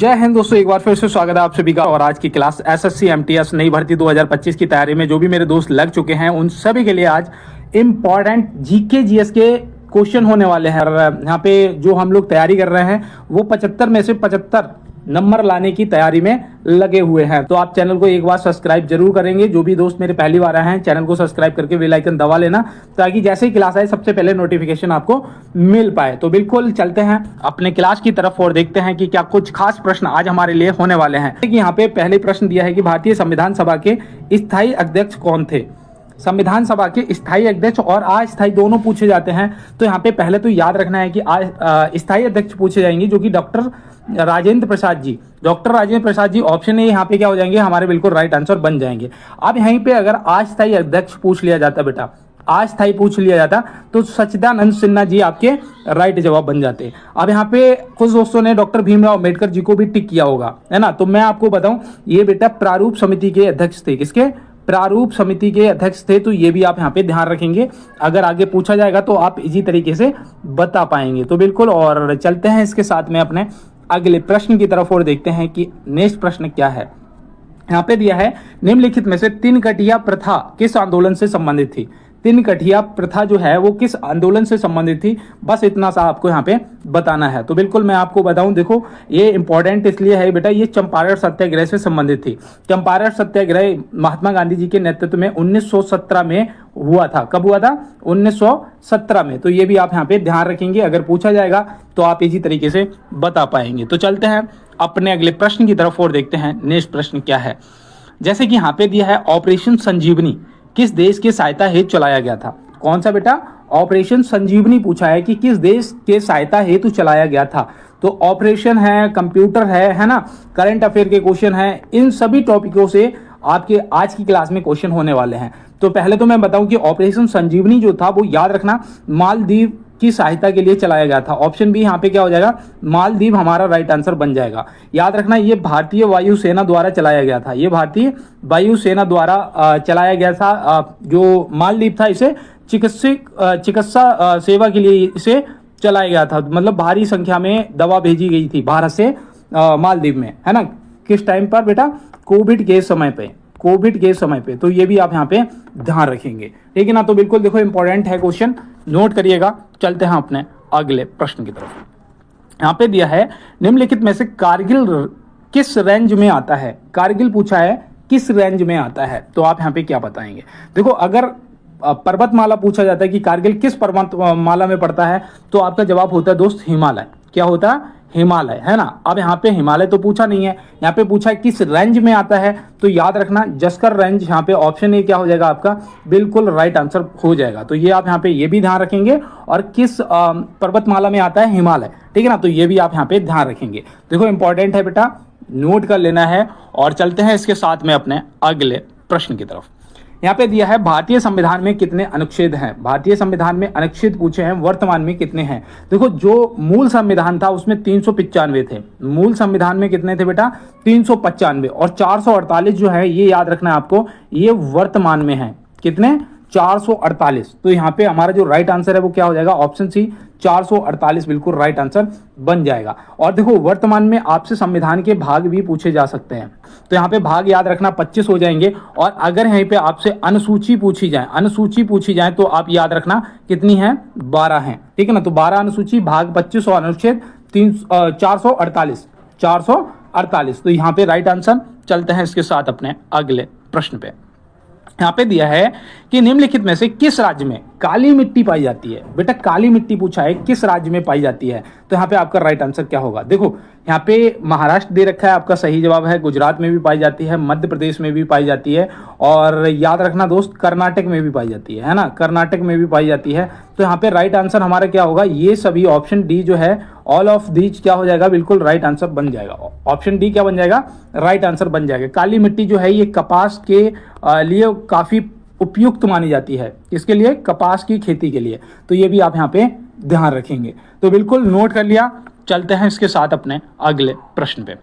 जय हिंद दोस्तों, एक बार फिर से स्वागत है आप सभी का। और आज की क्लास एसएससी एमटीएस नई भर्ती 2025 की तैयारी में जो भी मेरे दोस्त लग चुके हैं उन सभी के लिए आज इम्पॉर्टेंट जीके जीएस के क्वेश्चन होने वाले हैं। और यहाँ पे जो हम लोग तैयारी कर रहे हैं वो 75 में से 75 नंबर लाने की तैयारी में लगे हुए हैं। तो आप चैनल को एक बार सब्सक्राइब जरूर करेंगे। जो भी दोस्त मेरे पहली बार आए हैं चैनल को सब्सक्राइब करके बेल आइकन दबा लेना, ताकि जैसे ही क्लास आए सबसे पहले नोटिफिकेशन आपको मिल पाए। तो बिल्कुल चलते हैं अपने क्लास की तरफ और देखते हैं कि क्या कुछ खास प्रश्न आज हमारे लिए होने वाले हैं। यहाँ पे पहले प्रश्न दिया है कि भारतीय संविधान सभा के स्थायी अध्यक्ष कौन थे। संविधान सभा के स्थायी अध्यक्ष और अस्थायी दोनों पूछे जाते हैं। तो यहाँ पे पहले तो याद रखना है कि स्थायी अध्यक्ष पूछे जाएंगे जो कि doctor Rajendra Prasad ji. Doctor Rajendra Prasad ji option A यहाँ पे क्या हो जाएंगे, हमारे बिल्कुल राइट आंसर बन जाएंगे। अब यहीं पे अगर अस्थायी अध्यक्ष पूछ लिया जाता, बेटा अस्थायी पूछ लिया जाता, तो सच्चिदानंद सिन्हा जी आपके राइट जवाब बन जाते। अब यहाँ पे कुछ दोस्तों ने डॉक्टर भीमराव अम्बेडकर जी को भी टिक किया होगा, है ना। तो मैं आपको बताऊं, ये बेटा प्रारूप समिति के अध्यक्ष थे। किसके? प्रारूप समिति के अध्यक्ष थे। तो ये भी आप यहाँ पे ध्यान रखेंगे, अगर आगे पूछा जाएगा तो आप इजी तरीके से बता पाएंगे। तो बिल्कुल, और चलते हैं इसके साथ में अपने अगले प्रश्न की तरफ और देखते हैं कि नेक्स्ट प्रश्न क्या है। यहाँ पे दिया है, निम्नलिखित में से तीन कटिया प्रथा किस आंदोलन से संबंधित थी। तीन कटिया प्रथा जो है वो किस आंदोलन से संबंधित थी, बस इतना सा आपको यहाँ पे बताना है। तो बिल्कुल मैं आपको बताऊं, देखो ये इंपॉर्टेंट इसलिए है बेटा, ये चंपारण सत्याग्रह से संबंधित थी। चंपारण सत्याग्रह महात्मा गांधी जी के नेतृत्व में 1917 में हुआ था। कब हुआ था? 1917 में। तो ये भी आप यहाँ पे ध्यान रखेंगे, अगर पूछा जाएगा तो आप इसी तरीके से बता पाएंगे। तो चलते हैं अपने अगले प्रश्न की तरफ और देखते हैं नेक्स्ट प्रश्न क्या है। जैसे कि यहाँ पे दिया है, ऑपरेशन संजीवनी किस देश के सहायता हेतु चलाया गया था। कौन सा बेटा? ऑपरेशन संजीवनी पूछा है कि किस देश के सहायता हेतु चलाया गया था। तो ऑपरेशन है, कंप्यूटर है ना, करंट अफेयर के क्वेश्चन है, इन सभी टॉपिकों से आपके आज की क्लास में क्वेश्चन होने वाले हैं। तो पहले तो मैं बताऊं कि ऑपरेशन संजीवनी जो था वो याद रखना मालदीव की सहायता के लिए चलाया गया था। ऑप्शन बी यहाँ पे क्या हो जाएगा, मालदीव हमारा राइट आंसर बन जाएगा। याद रखना ये भारतीय वायुसेना द्वारा चलाया गया था। ये भारतीय वायुसेना द्वारा चलाया गया था। जो मालदीव था इसे चिकित्सा सेवा के लिए इसे चलाया गया था। मतलब भारी संख्या में दवा भेजी गई थी भारत से मालदीव में, है ना। किस टाइम पर बेटा? कोविड के समय पे, कोविड के समय पे। तो ये भी आप यहाँ पे ध्यान रखेंगे, ठीक है ना। तो बिल्कुल देखो इंपॉर्टेंट है क्वेश्चन, नोट करिएगा। चलते हैं अपने अगले प्रश्न की तरफ। यहाँ पे दिया है, निम्नलिखित में से कारगिल किस रेंज में आता है। कारगिल पूछा है किस रेंज में आता है, तो आप यहाँ पे क्या बताएंगे। देखो अगर पर्वतमाला पूछा जाता है कि कारगिल किस पर्वतमाला में पड़ता है, तो आपका जवाब होता है दोस्त हिमालय। क्या होता है? हिमालय, है ना। अब यहाँ पे हिमालय तो पूछा नहीं है, यहाँ पे पूछा है किस रेंज में आता है। तो याद रखना जस्कर रेंज, यहाँ पे ऑप्शन ए क्या हो जाएगा आपका, बिल्कुल राइट आंसर हो जाएगा। तो ये आप यहाँ पे ये भी ध्यान रखेंगे, और किस पर्वतमाला में आता है, हिमालय, ठीक है ना। तो ये भी आप यहाँ पे ध्यान रखेंगे। देखो इंपॉर्टेंट है बेटा, नोट कर लेना है। और चलते हैं इसके साथ में अपने अगले प्रश्न की तरफ। यहाँ पे दिया है, भारतीय संविधान में कितने अनुच्छेद हैं। भारतीय संविधान में अनुच्छेद पूछे हैं, वर्तमान में कितने हैं। देखो जो मूल संविधान था उसमें 395 थे। मूल संविधान में कितने थे बेटा? 395। और 448 जो है ये याद रखना है आपको, ये वर्तमान में है। कितने? 448। तो यहाँ पे हमारा जो राइट आंसर है वो क्या हो जाएगा, ऑप्शन सी 448 बिल्कुल राइट आंसर बन जाएगा। और देखो वर्तमान में आपसे संविधान के भाग भी पूछे जा सकते हैं। तो यहाँ पे भाग याद रखना 25 हो जाएंगे। और अगर यहीं पे आपसे अनुसूची पूछी जाए तो आप याद रखना कितनी है, 12 है, ठीक है ना। तो 12 अनुसूची, भाग 25 और अनुच्छेद 448। तो यहाँ पे राइट आंसर। चलते हैं इसके साथ अपने अगले प्रश्न पे। यहाँ पे दिया है कि निम्नलिखित में से किस राज्य में काली मिट्टी पाई जाती है। बेटा काली मिट्टी पूछा है, किस राज्य में पाई जाती है। तो यहाँ पे आपका राइट आंसर क्या होगा। देखो यहाँ पे महाराष्ट्र दे रखा है, आपका सही जवाब है। गुजरात में भी पाई जाती है, मध्य प्रदेश में भी पाई जाती है, और याद रखना दोस्त कर्नाटक में भी पाई जाती है ना, कर्नाटक में भी पाई जाती है। तो यहाँ पे राइट आंसर हमारा क्या होगा, ये सभी ऑप्शन डी जो है, ऑल ऑफ दीज क्या हो जाएगा, बिल्कुल राइट आंसर बन जाएगा। ऑप्शन डी क्या बन जाएगा, राइट आंसर बन जाएगा। काली मिट्टी जो है ये कपास के लिए काफी उपयुक्त मानी जाती है। इसके लिए, कपास की खेती के लिए। तो ये भी आप यहाँ पे ध्यान रखेंगे। तो बिल्कुल नोट कर लिया। चलते हैं इसके साथ अपने अगले प्रश्न पे।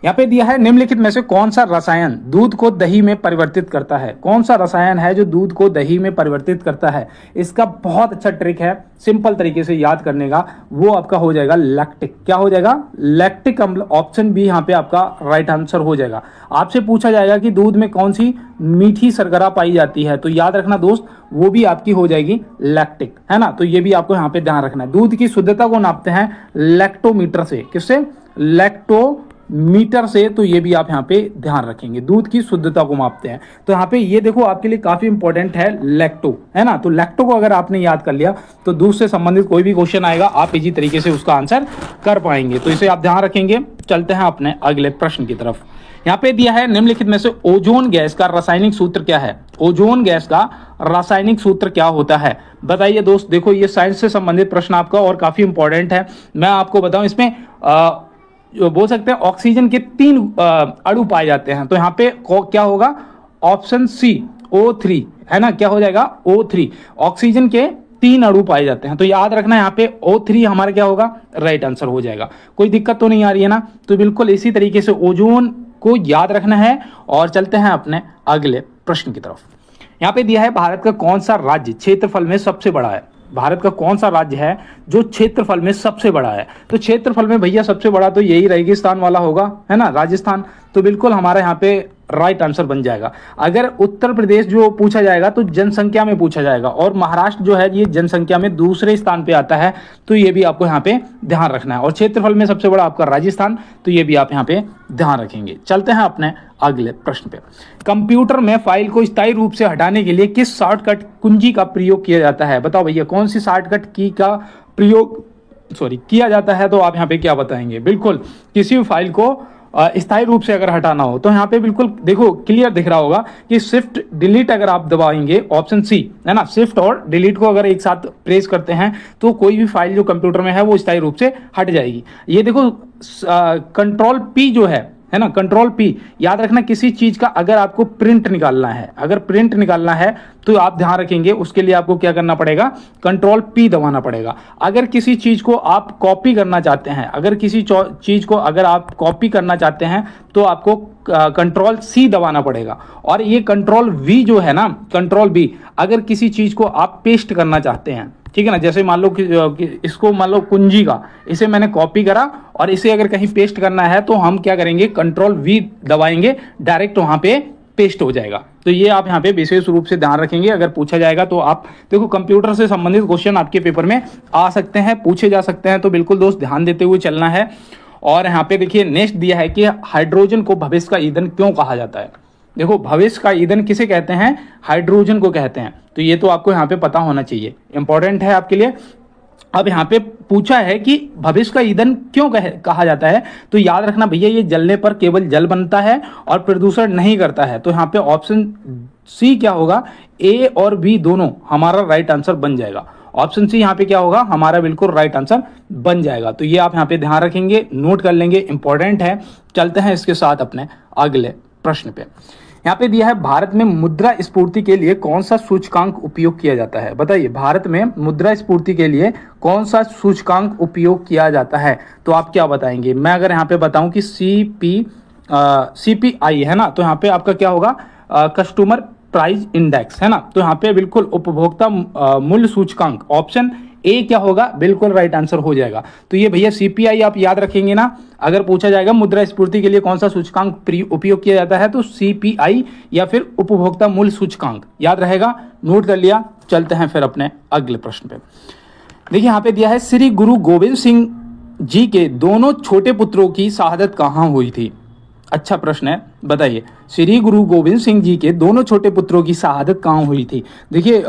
यहाँ पे दिया है निम्नलिखित में से कौन सा रसायन दूध को दही में परिवर्तित करता है। कौन सा रसायन है जो दूध को दही में परिवर्तित करता है। इसका बहुत अच्छा ट्रिक है सिंपल तरीके से याद करने का, वो आपका हो जाएगा लैक्टिक। क्या हो जाएगा? लैक्टिक अम्ल। ऑप्शन बी यहाँ पे आपका राइट आंसर हो जाएगा। आपसे पूछा जाएगा कि दूध में कौन सी मीठी सरगरा पाई जाती है, तो याद रखना दोस्त वो भी आपकी हो जाएगी लैक्टिक, है ना। तो ये भी आपको यहाँ पे ध्यान रखना है। दूध की शुद्धता को नापते हैं लैक्टोमीटर से। किससे? लैक्टोमीटर से। तो ये भी आप यहाँ पे ध्यान रखेंगे, दूध की शुद्धता को मापते हैं। तो यहाँ पे ये देखो आपके लिए काफी इंपॉर्टेंट है लैक्टो, है ना। तो लैक्टो को अगर आपने याद कर लिया तो दूध से संबंधित कोई भी क्वेश्चन आएगा आप इजी तरीके से उसका आंसर कर पाएंगे। तो इसे आप ध्यान रखेंगे। चलते हैं अपने अगले प्रश्न की तरफ। यहाँ पे दिया है निम्नलिखित में से ओजोन गैस का रासायनिक सूत्र क्या है। ओजोन गैस का रासायनिक सूत्र क्या होता है, बताइए दोस्त। देखो ये साइंस से संबंधित प्रश्न आपका और काफी इंपॉर्टेंट है। मैं आपको बताऊं इसमें बोल सकते हैं ऑक्सीजन के 3 अणु पाए जाते हैं। तो यहाँ पे क्या होगा? ऑप्शन सी O3, है ना। क्या हो जाएगा? O3। ऑक्सीजन के 3 अणु पाए जाते हैं। तो याद रखना यहाँ पे O3 हमारा क्या होगा? राइट आंसर हो जाएगा। कोई दिक्कत तो नहीं आ रही है ना। तो बिल्कुल इसी तरीके से ओजोन को याद रखना है। और चलते हैं अपने अगले प्रश्न की तरफ। यहाँ पे दिया है भारत का कौन सा राज्य क्षेत्रफल में सबसे बड़ा है। भारत का कौन सा राज्य है जो क्षेत्रफल में सबसे बड़ा है। तो क्षेत्रफल में भैया सबसे बड़ा तो यही रेगिस्तान वाला होगा, है ना, राजस्थान। तो बिल्कुल हमारा यहाँ पे राइट आंसर बन जाएगा। अगर उत्तर प्रदेश जो पूछा जाएगा तो जनसंख्या में पूछा जाएगा, और महाराष्ट्र जो है ये जनसंख्या में दूसरे स्थान पे आता है। तो ये भी आपको यहाँ पे ध्यान रखना है। और क्षेत्रफल में सबसे बड़ा आपका राजस्थान, तो ये भी आप यहाँ पे ध्यान रखेंगे। चलते हैं अपने अगले प्रश्न पे। कंप्यूटर में फाइल को स्थायी रूप से हटाने के लिए किस शॉर्टकट कुंजी का प्रयोग किया जाता है। बताओ भैया कौन सी शॉर्टकट की का प्रयोग किया जाता है। तो आप यहाँ पे क्या बताएंगे? बिल्कुल किसी भी फाइल को स्थायी रूप से अगर हटाना हो तो यहाँ पे बिल्कुल देखो क्लियर दिख रहा होगा कि शिफ्ट डिलीट अगर आप दबाएंगे, ऑप्शन सी, है ना, शिफ्ट और डिलीट को अगर एक साथ प्रेस करते हैं तो कोई भी फाइल जो कंप्यूटर में है वो स्थायी रूप से हट जाएगी। ये देखो कंट्रोल पी जो है ना, कंट्रोल पी। याद रखना किसी चीज का अगर आपको प्रिंट निकालना है, अगर प्रिंट निकालना है तो आप ध्यान रखेंगे उसके लिए आपको क्या करना पड़ेगा? कंट्रोल पी दबाना पड़ेगा। अगर किसी चीज को आप कॉपी करना चाहते हैं, अगर किसी चीज को अगर आप कॉपी करना चाहते हैं तो आपको कंट्रोल सी दबाना पड़ेगा। और ये कंट्रोल वी जो है ना, कंट्रोल बी, अगर किसी चीज को आप पेस्ट करना चाहते हैं, ठीक है ना, जैसे मान लो कि इसको मान लो कुंजी का, इसे मैंने कॉपी करा और इसे अगर कहीं पेस्ट करना है तो हम क्या करेंगे? कंट्रोल वी दबाएंगे, डायरेक्ट वहां पे पेस्ट हो जाएगा। तो ये आप यहाँ पे विशेष रूप से ध्यान रखेंगे। अगर पूछा जाएगा तो आप देखो कंप्यूटर से संबंधित क्वेश्चन आपके पेपर में आ सकते हैं, पूछे जा सकते हैं। तो बिल्कुल दोस्त ध्यान देते हुए चलना है। और यहाँ पे देखिए नेक्स्ट दिया है कि हाइड्रोजन को भविष्य का ईंधन क्यों कहा जाता है। देखो भविष्य का ईंधन किसे कहते हैं? हाइड्रोजन को कहते हैं। तो ये तो आपको यहाँ पे पता होना चाहिए, इंपॉर्टेंट है आपके लिए। अब यहाँ पे पूछा है कि भविष्य का ईंधन क्यों कहा जाता है। तो याद रखना भैया ये जलने पर केवल जल बनता है और प्रदूषण नहीं करता है। तो यहाँ पे ऑप्शन सी क्या होगा? ए और बी दोनों हमारा राइट आंसर बन जाएगा। ऑप्शन सी यहाँ पे क्या होगा? हमारा बिल्कुल राइट आंसर बन जाएगा। तो ये आप यहाँ पे ध्यान रखेंगे, नोट कर लेंगे, इंपॉर्टेंट है। चलते हैं इसके साथ अपने अगले प्रश्न पे। यहाँ पे दिया है भारत में मुद्रा स्फूर्ति के लिए कौन सा सूचकांक उपयोग किया जाता है। बताइए भारत में मुद्रा स्फूर्ति के लिए कौन सा सूचकांक उपयोग किया जाता है। तो आप क्या बताएंगे? मैं अगर यहाँ पे बताऊं कि CPI है ना, तो यहाँ पे आपका क्या होगा? कस्टमर प्राइस इंडेक्स, है ना। तो यहाँ पे बिल्कुल उपभोक्ता मूल्य सूचकांक, ऑप्शन ए क्या होगा? बिल्कुल राइट आंसर हो जाएगा। तो ये भैया CPI आप याद रखेंगे ना। अगर पूछा जाएगा मुद्रा स्फूर्ति के लिए कौन सा सूचकांक उपयोग किया जाता है तो CPI या फिर उपभोक्ता मूल्य सूचकांक याद रहेगा, नोट कर लिया। चलते हैं फिर अपने अगले प्रश्न पे। देखिए यहाँ पे दिया है श्री गुरु गोविंद सिंह जी के दोनों छोटे पुत्रों की शहादत कहाँ हुई थी। अच्छा प्रश्न है, बताइए श्री गुरु गोविंद सिंह जी के दोनों छोटे पुत्रों की शहादत कहाँ हुई थी। देखिए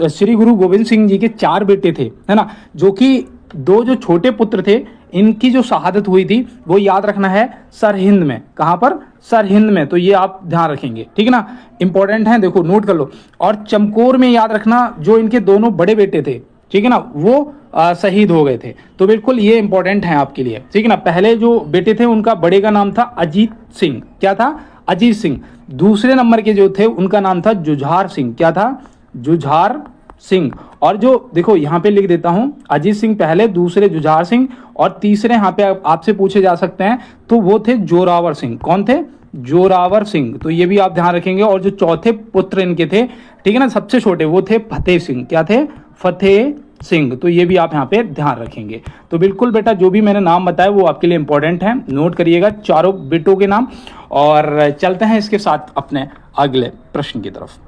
श्री गुरु गोविंद सिंह जी के 4 बेटे थे, है ना, जो कि 2 जो छोटे पुत्र थे इनकी जो शहादत हुई थी वो याद रखना है सरहिंद में। कहाँ पर? सरहिंद में। तो ये आप ध्यान रखेंगे, ठीक है ना, इंपॉर्टेंट है, देखो नोट कर लो। और चमकौर में याद रखना जो इनके दोनों बड़े बेटे थे, ठीक है ना, वो शहीद हो गए थे। तो बिल्कुल ये इंपॉर्टेंट है आपके लिए, ठीक है ना। पहले जो बेटे थे उनका बड़े का नाम था अजीत सिंह, क्या था? अजीत सिंह। दूसरे नंबर के जो थे उनका नाम था जुझार सिंह, क्या था? जुझार सिंह। और जो देखो यहाँ पे लिख देता हूं, अजीत सिंह पहले, दूसरे जुझार सिंह और तीसरे यहाँ पे आपसे पूछे जा सकते हैं तो वो थे जोरावर सिंह। कौन थे? जोरावर सिंह। तो ये भी आप ध्यान रखेंगे। और जो चौथे पुत्र इनके थे, ठीक है ना, सबसे छोटे, वो थे फतेह सिंह। क्या थे? फतेह सिंह। तो ये भी आप यहाँ पे ध्यान रखेंगे। तो बिल्कुल बेटा जो भी मैंने नाम बताया वो आपके लिए इंपॉर्टेंट है, नोट करिएगा चारों बेटों के नाम। और चलते हैं इसके साथ अपने अगले प्रश्न की तरफ।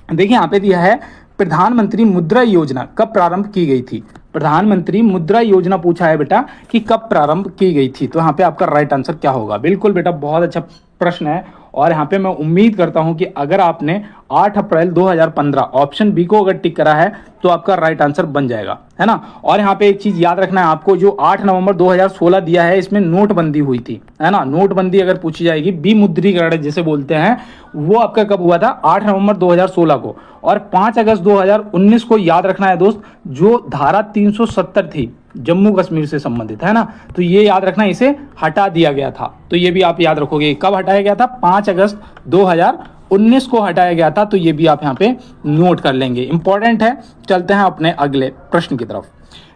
देखिए यहाँ पे दिया है प्रधानमंत्री मुद्रा योजना कब प्रारंभ की गई थी। प्रधानमंत्री मुद्रा योजना पूछा है बेटा कि कब प्रारंभ की गई थी। तो यहाँ पे आपका राइट आंसर क्या होगा? बिल्कुल बेटा बहुत अच्छा प्रश्न है। और यहाँ पे मैं उम्मीद करता हूं कि अगर आपने 8 अप्रैल 2015 ऑप्शन बी को अगर टिक करा है तो आपका राइट आंसर बन जाएगा, है ना। और यहाँ पे एक चीज याद रखना है आपको, जो 8 नवंबर 2016 दिया है इसमें नोटबंदी हुई थी, है ना। नोटबंदी अगर पूछी जाएगी, विमुद्रीकरण जिसे बोलते हैं, वो आपका कब हुआ था? 8 नवंबर 2016 को। और 5 अगस्त 2019 को याद रखना है दोस्त, जो धारा 370 थी जम्मू कश्मीर से संबंधित, है ना, तो ये याद रखना, इसे हटा दिया गया था। तो ये भी आप याद रखोगे कब हटाया गया था? 5 अगस्त 2019 को हटाया गया था। तो ये भी आप यहाँ पे नोट कर लेंगे, इंपॉर्टेंट है। चलते हैं अपने अगले प्रश्न की तरफ।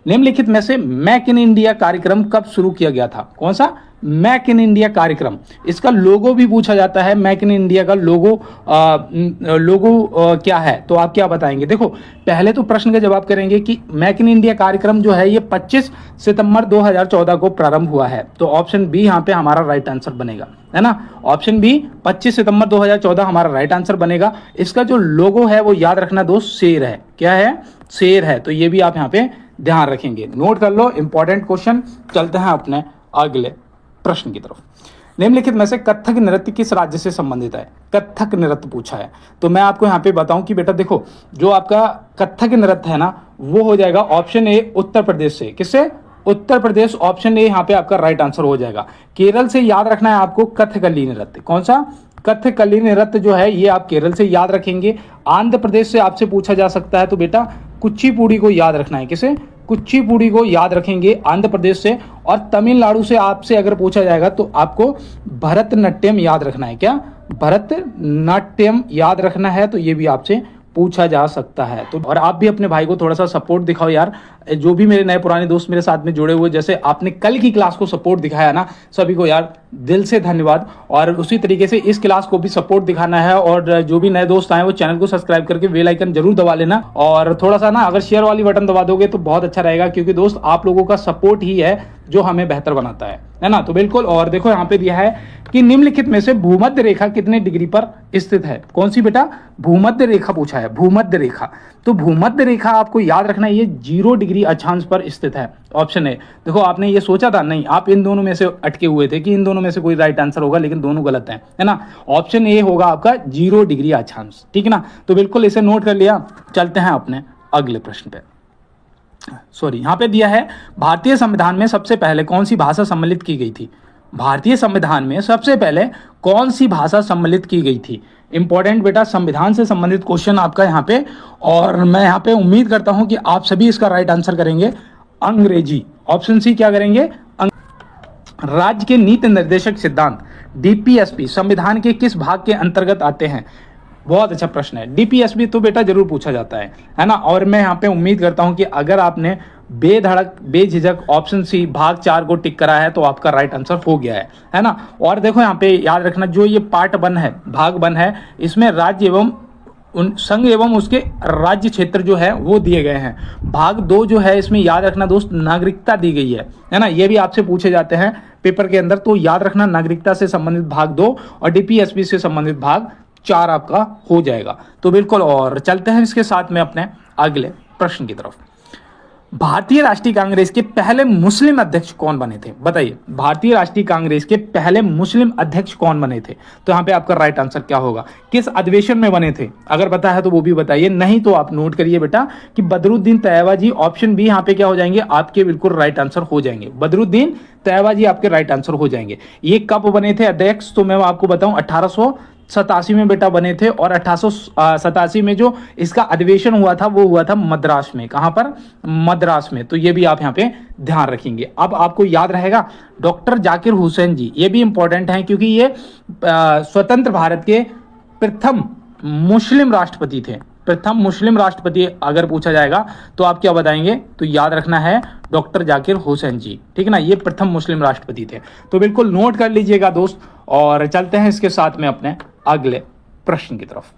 निम्नलिखित में से मेक इन इंडिया कार्यक्रम कब शुरू किया गया था? कौन सा? मेक इन इंडिया कार्यक्रम। इसका लोगो भी पूछा जाता है। मेक इन इंडिया का लोगो क्या है? तो आप क्या बताएंगे? देखो पहले तो प्रश्न का जवाब करेंगे कि मेक इन इंडिया कार्यक्रम जो है ये 25 सितंबर 2014 को प्रारंभ हुआ है। तो ऑप्शन बी यहाँ पे हमारा राइट आंसर बनेगा, है ना। ऑप्शन बी 25 सितंबर 2014 हमारा राइट आंसर बनेगा। इसका जो लोगो है वो याद रखना दोस्त, शेर है। क्या है? शेर है। तो ये भी आप यहाँ पे ध्यान रखेंगे, नोट कर लो, इंपॉर्टेंट क्वेश्चन। चलते हैं अपने अगले प्रश्न की तरफ। निम्नलिखित में से कथक नृत्य किस राज्य से संबंधित है? कथक नृत्य पूछा है। तो मैं आपको यहाँ पे बताऊं कि बेटा देखो, जो आपका कथक नृत्य है ना, वो हो जाएगा ऑप्शन ए उत्तर प्रदेश से। किससे? उत्तर प्रदेश। ऑप्शन ए यहाँ पे आपका राइट आंसर हो जाएगा। केरल से याद रखना है आपको कथकली नृत्य। कौन सा? कथकली नृत्य जो है ये आप केरल से याद रखेंगे। आंध्र प्रदेश से आपसे पूछा जा सकता है तो बेटा कुचिपुड़ी को याद रखना है। किसे? कुचिपुड़ी को याद रखेंगे आंध्र प्रदेश से। और तमिलनाडु से आपसे अगर पूछा जाएगा तो आपको भरतनाट्यम याद रखना है। क्या? भरतनाट्यम याद रखना है। तो ये भी आपसे पूछा जा सकता है। तो और आप भी अपने भाई को थोड़ा सा सपोर्ट दिखाओ यार। जो भी मेरे नए पुराने दोस्त मेरे साथ में जुड़े हुए, जैसे आपने कल की क्लास को सपोर्ट दिखाया ना, सभी को यार दिल से धन्यवाद। और उसी तरीके से इस क्लास को भी सपोर्ट दिखाना है। और जो भी नए दोस्त आए वो चैनल को सब्सक्राइब करके बेल आइकन जरूर दबा लेना। और थोड़ा सा ना अगर शेयर वाली बटन दबा दोगे तो बहुत अच्छा रहेगा, क्योंकि दोस्त आप लोगों का सपोर्ट ही है जो हमें बेहतर बनाता है ना। तो बिल्कुल। और देखो यहाँ पे दिया है कि निम्नलिखित में से भूमध्य रेखा कितने डिग्री पर स्थित है? कौन सी बेटा? भूमध्य रेखा पूछा है, भूमध्य रेखा। तो भूमध्य रेखा आपको याद रखना है, ये 0 डिग्री अक्षांश पर स्थित है। Option A. देखो आपने ये सोचा था, नहीं, आप इन दोनों में से अटके हुए थे कि इन दोनों में से कोई राइट आंसर होगा, लेकिन दोनों गलत है ना। ऑप्शन ए होगा आपका 0 डिग्री अक्षांश, ठीक है ना। तो बिल्कुल इसे नोट कर लिया। चलते हैं अपने अगले प्रश्न पे। यहाँ पे दिया है भारतीय संविधान में सबसे पहले कौन सी भाषा सम्मिलित की गई थी? भारतीय संविधान में सबसे पहले कौन सी भाषा सम्मिलित की गई थी? इंपॉर्टेंट बेटा, संविधान से संबंधित क्वेश्चन आपका यहाँ पे। और मैं यहाँ पे उम्मीद करता हूं कि आप सभी इसका राइट आंसर करेंगे अंग्रेजी। ऑप्शन सी क्या करेंगे? राज्य के नीति निर्देशक सिद्धांत डीपीएसपी संविधान के किस भाग के अंतर्गत आते हैं? बहुत अच्छा प्रश्न है। डीपीएसपी तो बेटा जरूर पूछा जाता है ना। और मैं यहाँ पे उम्मीद करता हूं कि अगर आपने बेधड़क बेझिझक ऑप्शन सी भाग 4 को टिक करा है तो आपका राइट आंसर हो गया है ना। और देखो यहाँ पे याद रखना, जो ये पार्ट 1 है, भाग 1 है, इसमें राज्य एवं संघ एवं उसके राज्य क्षेत्र जो है वो दिए गए हैं। भाग 2 जो है इसमें याद रखना दोस्त नागरिकता दी गई है ना। ये भी आपसे पूछे जाते हैं पेपर के अंदर। तो याद रखना नागरिकता से संबंधित भाग 2 और डीपीएसपी से संबंधित भाग 4 आपका हो जाएगा। तो बिल्कुल। और चलते हैं इसके साथ में अपने अगले प्रश्न की तरफ। भारतीय राष्ट्रीय कांग्रेस के पहले मुस्लिम अध्यक्ष कौन बने थे? बताइए, भारतीय राष्ट्रीय कांग्रेस के पहले मुस्लिम अध्यक्ष कौन बने थे? तो यहाँ पे आपका राइट आंसर क्या होगा? किस अधिवेशन में बने थे? अगर पता है तो वो भी बताइए, नहीं तो आप नोट करिए बेटा कि बदरुद्दीन तैयबा जी। ऑप्शन बी यहाँ पे क्या हो जाएंगे? आपके बिल्कुल राइट आंसर हो जाएंगे। बदरुद्दीन तैयबा जी आपके राइट आंसर हो जाएंगे। ये कब बने थे अध्यक्ष? तो मैं आपको बताऊं 1887 में बेटा बने थे। और 1887 में जो इसका अधिवेशन हुआ था वो हुआ था मद्रास में। कहां पर? मद्रास में। तो ये भी आप यहाँ पे ध्यान रखेंगे। अब आपको याद रहेगा डॉक्टर जाकिर हुसैन जी, ये भी इंपॉर्टेंट है क्योंकि ये स्वतंत्र भारत के प्रथम मुस्लिम राष्ट्रपति थे। प्रथम मुस्लिम राष्ट्रपति अगर पूछा जाएगा तो आप क्या बताएंगे, तो याद रखना है डॉक्टर जाकिर हुसैन जी, ठीक है ना, ये प्रथम मुस्लिम राष्ट्रपति थे। तो बिल्कुल नोट कर लीजिएगा दोस्त, और चलते हैं इसके साथ में अपने अगले प्रश्न की तरफ।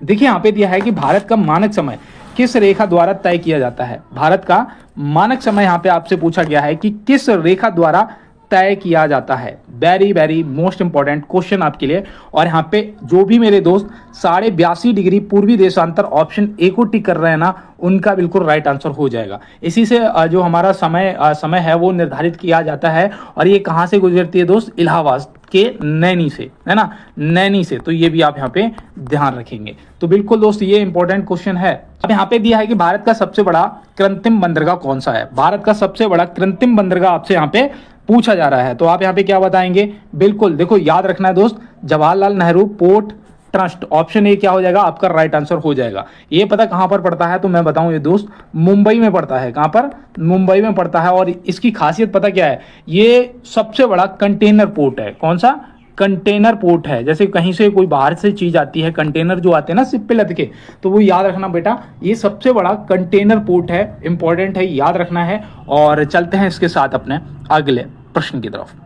देखिए यहाँ पे दिया है कि भारत का मानक समय किस रेखा द्वारा तय किया जाता है। भारत का मानक समय यहाँ पे आपसे पूछा गया है कि किस रेखा द्वारा तय किया जाता है। Very very most important question आपके लिए। और यहाँ पे जो भी मेरे दोस्त 82.5 डिग्री पूर्वी देशांतर ऑप्शन ए को टिक कर रहे हैं ना, उनका बिल्कुल राइट आंसर हो जाएगा। इसी से जो हमारा समय है वो निर्धारित किया जाता है। और ये कहाँ से गुजरती है दोस्त, इलाहाबाद के नैनी से, है ना, नैनी से। तो ये भी आप यहाँ पे ध्यान रखेंगे। तो बिल्कुल दोस्त ये इंपॉर्टेंट क्वेश्चन है। अब यहाँ पे दिया है कि भारत का सबसे बड़ा कृत्रिम बंदरगाह कौन सा है। भारत का सबसे बड़ा कृत्रिम बंदरगाह आपसे यहाँ पे पूछा जा रहा है। तो आप यहाँ पे क्या बताएंगे, बिल्कुल देखो याद रखना है दोस्त, Jawaharlal Nehru port trust, option A क्या हो जाएगा आपका राइट आंसर हो जाएगा। ये पता कहां पर पड़ता है, तो मैं बताऊं ये दोस्त मुंबई में पड़ता है। कहां पर, मुंबई में पड़ता है। और इसकी खासियत पता क्या है, ये सबसे बड़ा कंटेनर पोर्ट है। कौन सा, कंटेनर पोर्ट है। जैसे कहीं से कोई बाहर से चीज आती है, कंटेनर जो आते हैं ना शिप पे लद के, तो वो याद रखना बेटा, ये सबसे बड़ा कंटेनर पोर्ट है, इंपॉर्टेंट है, याद रखना है। और चलते हैं इसके साथ अपने अगले प्रश्न की तरफ।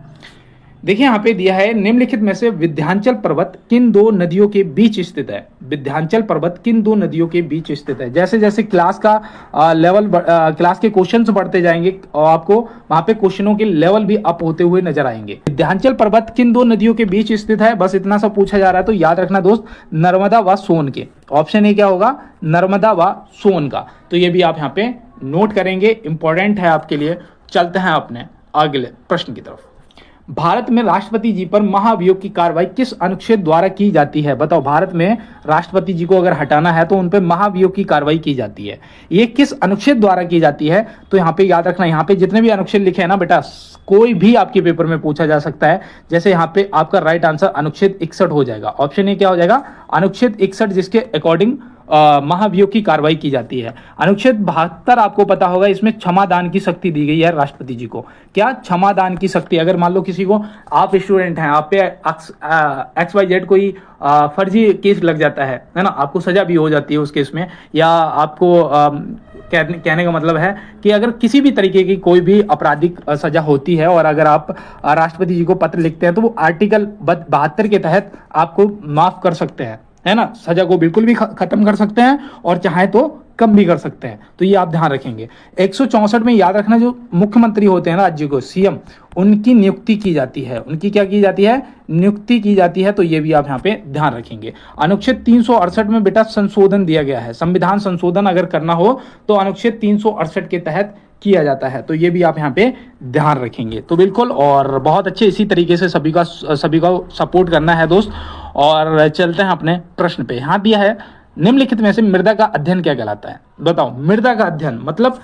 देखिए यहाँ पे दिया है निम्नलिखित में से विंध्याचल पर्वत किन दो नदियों के बीच स्थित है। विंध्याचल पर्वत किन दो नदियों के बीच स्थित है। जैसे जैसे क्लास का लेवल क्लास के क्वेश्चंस बढ़ते जाएंगे और आपको वहां पे क्वेश्चनों के लेवल भी अप होते हुए नजर आएंगे। विंध्याचल पर्वत किन दो नदियों के बीच स्थित है, बस इतना सा पूछा जा रहा है। तो याद रखना दोस्त, नर्मदा व सोन के। ऑप्शन ए क्या होगा, नर्मदा व सोन का। तो ये भी आप यहाँ पे नोट करेंगे, इंपॉर्टेंट है आपके लिए। चलते हैं अपने अगले प्रश्न की तरफ। भारत में राष्ट्रपति जी पर महाभियोग की कार्रवाई किस अनुच्छेद द्वारा की जाती है। बताओ, भारत में राष्ट्रपति जी को अगर हटाना है तो उन पर महाभियोग की कार्रवाई की जाती है। ये किस अनुच्छेद द्वारा की जाती है, तो यहाँ पे याद रखना, यहाँ पे जितने भी अनुच्छेद लिखे हैं ना बेटा, कोई भी आपके पेपर में पूछा जा सकता है। जैसे यहाँ पे आपका राइट आंसर अनुच्छेद 61 हो जाएगा। ऑप्शन ए क्या हो जाएगा, अनुच्छेद 61, जिसके अकॉर्डिंग महाभियोग की कार्रवाई की जाती है। अनुच्छेद 72 आपको पता होगा, इसमें क्षमादान की शक्ति दी गई है राष्ट्रपति जी को। क्या, क्षमादान की शक्ति। अगर मान लो किसी को, आप स्टूडेंट हैं, आप पे XYZ कोई फर्जी केस लग जाता है ना, आपको सजा भी हो जाती है उस केस में, या आपको कहने का मतलब है कि अगर किसी भी तरीके की कोई भी आपराधिक सजा होती है और अगर आप राष्ट्रपति जी को पत्र लिखते हैं तो वो आर्टिकल 72 के तहत आपको माफ कर सकते हैं, है ना, सजा को बिल्कुल भी खत्म कर सकते हैं और चाहे तो कम भी कर सकते हैं। तो ये आप ध्यान रखेंगे। 164 में याद रखना, जो मुख्यमंत्री होते हैं ना राज्य को, सीएम, उनकी नियुक्ति की जाती है। उनकी क्या की जाती है, नियुक्ति की जाती है। तो ये भी आप यहाँ पे ध्यान रखेंगे। अनुच्छेद 368 में बेटा संशोधन दिया गया है। संविधान संशोधन अगर करना हो तो अनुच्छेद 368 के तहत किया जाता है। तो ये भी आप यहाँ पे ध्यान रखेंगे। तो बिल्कुल, और बहुत अच्छे, इसी तरीके से सभी का सपोर्ट करना है दोस्त। और चलते हैं अपने प्रश्न पे। यहाँ दिया है निम्नलिखित में से मृदा का अध्ययन क्या कहलाता है। बताओ, मृदा का अध्ययन मतलब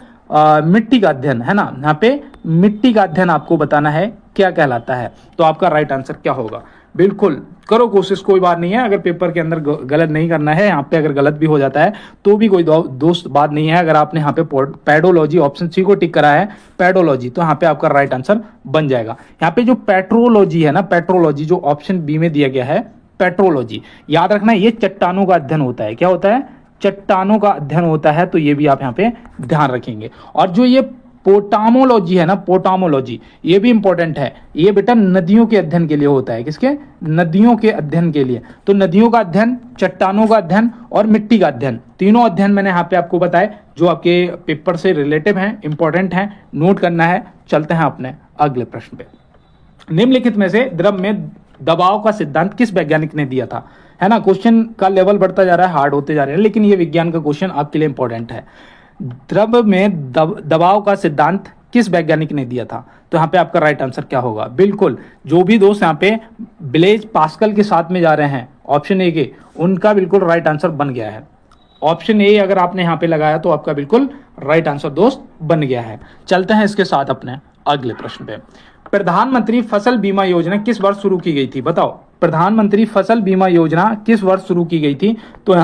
मिट्टी का अध्ययन, है ना। यहाँ पे मिट्टी का अध्ययन आपको बताना है क्या कहलाता है। तो आपका राइट आंसर क्या होगा, बिल्कुल करो कोशिश, कोई बात नहीं है। अगर पेपर के अंदर गलत नहीं करना है, यहाँ पे अगर गलत भी हो जाता है तो भी कोई दोस्त बात नहीं है। अगर आपने यहाँ पे पेडोलॉजी ऑप्शन सी को टिक करा है, पेडोलॉजी, तो यहाँ पे आपका राइट आंसर बन जाएगा। यहाँ पे जो पेट्रोलॉजी है ना, पेट्रोलॉजी जो ऑप्शन बी में दिया गया है, पेट्रोलॉजी, याद रखना ये चट्टानों का अध्ययन होता है। क्या होता है, चट्टानों का अध्ययन होता है। तो ये भी आप यहाँ पे ध्यान रखेंगे। और जो ये पोटामोलॉजी है ना, पोटामोलॉजी, ये भी इंपॉर्टेंट है। ये बेटा नदियों के अध्ययन के लिए होता है। किसके, नदियों के अध्ययन के लिए। तो नदियों का अध्ययन, चट्टानों का अध्ययन और मिट्टी का अध्ययन, तीनों अध्ययन मैंने यहाँ पे आपको बताए जो आपके पेपर से रिलेटिव हैं, इंपॉर्टेंट हैं, नोट करना है। चलते हैं अपने अगले प्रश्न पे। निम्नलिखित में से द्रव में दबाव का सिद्धांत किस वैज्ञानिक ने दिया था, है ना। क्वेश्चन का लेवल बढ़ता जा रहा है, हार्ड होते जा रहे हैं, लेकिन ये विज्ञान का क्वेश्चन आपके लिए इंपॉर्टेंट है। द्रव में दबाव का सिद्धांत किस वैज्ञानिक ने दिया था। तो यहाँ पे आपका राइट आंसर क्या होगा, बिल्कुल जो भी दोस्त यहाँ पे ब्लेज पास्कल के साथ में जा रहे हैं ऑप्शन ए के, उनका बिल्कुल राइट आंसर बन गया है। ऑप्शन ए अगर आपने यहाँ पे लगाया तो आपका बिल्कुल राइट आंसर दोस्त बन गया है। चलते हैं इसके साथ अपने अगले प्रश्न पे। प्रधानमंत्री फसल बीमा योजना किस वर्ष शुरू की गई थी। बताओ, प्रधानमंत्री फसल बीमा योजना किस वर्ष शुरू की गई थी। तो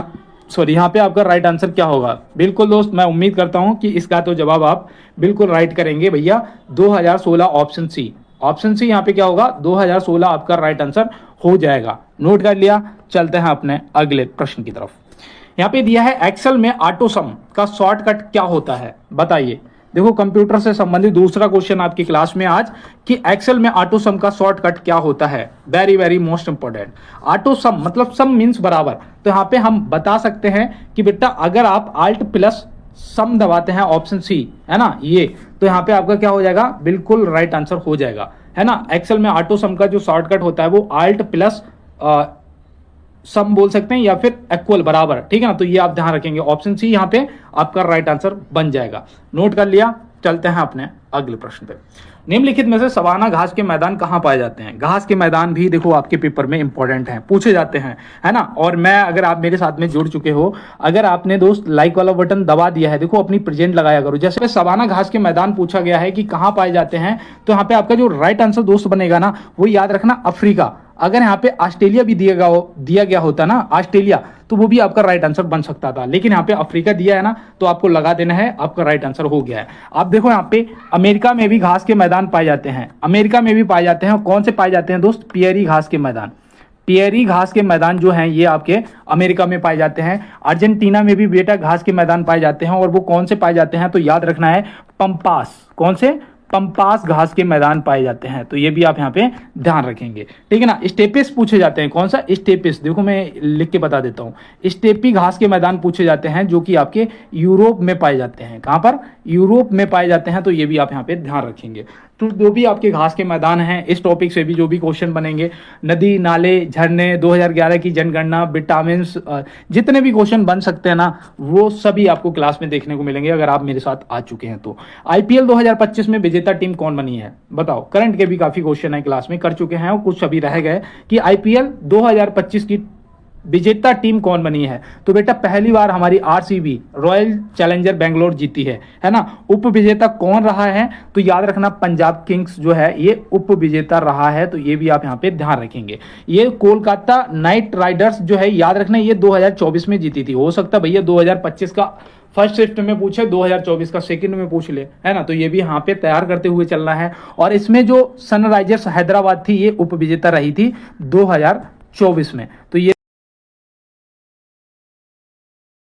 यहाँ पे आपका राइट आंसर क्या होगा, बिल्कुल दोस्त मैं उम्मीद करता हूं कि इसका तो जवाब आप बिल्कुल राइट करेंगे भैया, 2016, ऑप्शन सी। ऑप्शन सी यहाँ पे क्या होगा, 2016 आपका राइट आंसर हो जाएगा। नोट कर लिया। चलते हैं अपने अगले प्रश्न की तरफ। यहाँ पे दिया है एक्सेल में ऑटो सम का शॉर्टकट क्या होता है, बताइए। देखो कंप्यूटर से संबंधित दूसरा क्वेश्चन आपकी क्लास में आज कि एक्सेल में ऑटो सम का शॉर्टकट क्या होता है। Very very most important. Auto सम मतलब सम मीन्स बराबर, तो यहाँ पे हम बता सकते हैं कि बेटा अगर आप आल्ट प्लस सम दबाते हैं, ऑप्शन सी है ना ये, तो यहाँ पे आपका क्या हो जाएगा, बिल्कुल राइट आंसर हो जाएगा, है ना। एक्सेल में ऑटो सम का जो शॉर्टकट होता है वो आल्ट प्लस सम बोल सकते हैं या फिर इक्वल बराबर, ठीक है ना। तो ये आप ध्यान रखेंगे, ऑप्शन सी यहाँ पे आपका राइट आंसर बन जाएगा। नोट कर लिया, चलते हैं अपने अगले प्रश्न पे। निम्नलिखित में से सवाना घास के मैदान कहाँ पाए जाते हैं। घास के मैदान भी देखो आपके पेपर में इंपॉर्टेंट हैं, पूछे जाते हैं, है ना। और मैं अगर आप मेरे साथ में जुड़ चुके हो, अगर आपने दोस्त लाइक वाला बटन दबा दिया है, देखो अपनी प्रेजेंट लगाया करो। जैसे सवाना घास के मैदान पूछा गया है कि कहाँ पाए जाते हैं, तो यहाँ पे आपका जो राइट आंसर दोस्त बनेगा ना, वो याद रखना अफ्रीका। अगर यहाँ पे ऑस्ट्रेलिया भी दिया गया होता ना, ऑस्ट्रेलिया, तो वो भी आपका राइट आंसर बन सकता था, लेकिन यहाँ पे अफ्रीका दिया है ना, तो आपको लगा देना है, आपका राइट आंसर हो गया है। आप देखो यहाँ पे अमेरिका में भी घास के मैदान पाए जाते हैं, अमेरिका में भी पाए जाते हैं। कौन से पाए जाते हैं दोस्त, पियरी घास के मैदान। पियरी घास के मैदान जो हैं ये आपके अमेरिका में पाए जाते हैं। अर्जेंटीना में भी बेटा घास के मैदान पाए जाते हैं, और वो कौन से पाए जाते हैं, तो याद रखना है पंपास। कौन से, पंपास घास के मैदान पाए जाते हैं, तो ये भी आप यहाँ पे ध्यान रखेंगे, ठीक है ना। स्टेपिस पूछे जाते हैं, कौन सा स्टेपिस, देखो मैं लिख के बता देता हूँ। स्टेपी घास के मैदान पूछे जाते हैं जो कि आपके यूरोप में पाए जाते हैं। कहाँ पर, यूरोप में पाए जाते हैं, तो ये भी आप यहाँ पे ध्यान रखेंगे। तो जो भी आपके घास के मैदान हैं, इस टॉपिक से भी जो भी क्वेश्चन बनेंगे, नदी नाले झरने, 2011 की जनगणना, विटामिन, जितने भी क्वेश्चन बन सकते हैं ना, वो सभी आपको क्लास में देखने को मिलेंगे अगर आप मेरे साथ आ चुके हैं तो। आईपीएल 2025 में विजेता टीम कौन बनी है, बताओ। करंट के भी काफी क्वेश्चन है, क्लास में कर चुके हैं और कुछ अभी रह गए कि आईपीएल 2025 की विजेता टीम कौन बनी है। तो बेटा पहली बार हमारी आरसीबी, रॉयल चैलेंजर बेंगलोर जीती है ना। उप विजेता कौन रहा है, तो याद रखना पंजाब किंग्स जो है ये उप विजेता रहा है, तो ये भी आप यहाँ पे ध्यान रखेंगे। ये कोलकाता नाइट राइडर्स जो है, याद रखना ये 2024 में जीती थी। हो सकता है भैया 2025 का फर्स्ट शिफ्ट में पूछे, 2024 का सेकंड में पूछ ले, है ना। तो ये भी यहाँ पे तैयार करते हुए चलना है। और इसमें जो सनराइजर्स हैदराबाद थी, ये उप विजेता रही थी 2024 में, तो ये